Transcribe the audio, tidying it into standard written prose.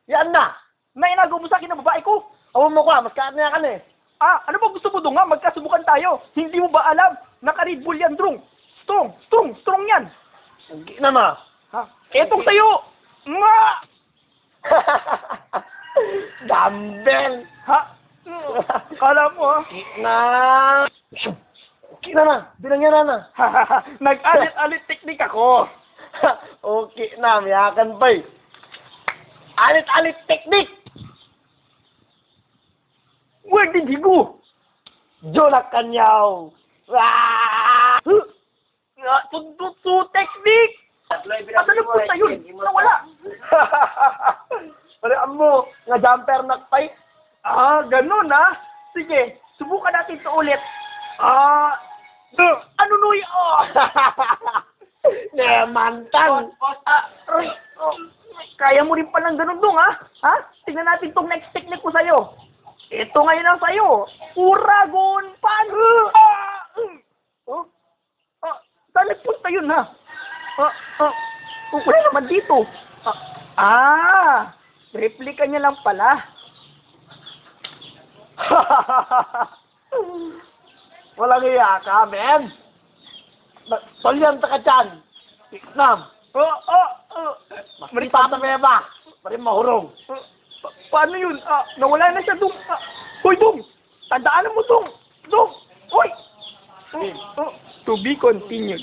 Yan na. Nainagaw mo sa akin ang babae ko. Awan mo ka, mas kaat na yan eh. Ah, ano ba gusto mo doon nga? Magkasubukan tayo. Hindi mo ba alam? Naka-Red Bull yan, Drong. Strong yan. Hindi na ma. Ha? Etong sa'yo. Nga! Dumbbell. Ha? Kala mo, ha? Na. Okay na na. Binangyan na. Nag-alit-alit teknik ako. Okay na, miyakan pa eh. Alit-alit teknik. Where did he go? Jonak kanyaw. Tututsu teknik! Asa na punta yun? Nawala. Parihan mo, nga jumper nakpay. Ah, ganun ha? Sige, subukan natin ito ulit. Ano nuy? Nemantang. Kaya mo rin palang ganun dong ha? Ha? Tingnan natin tong next technique ko sa'yo. Ito ngayon ang sa'yo. Uragon pan! Saan nagpunta yun ha? Wala naman dito. Replika niya lang pala. Walang iya ka, men. Tolyan ta ka dyan. Iknam. Maripata me ba? Marim mahurong. Paano yun? Nawala na siya, Dong. Hoy, Dong! Tandaan mo, Dong! Dong! Hoy! To be continued.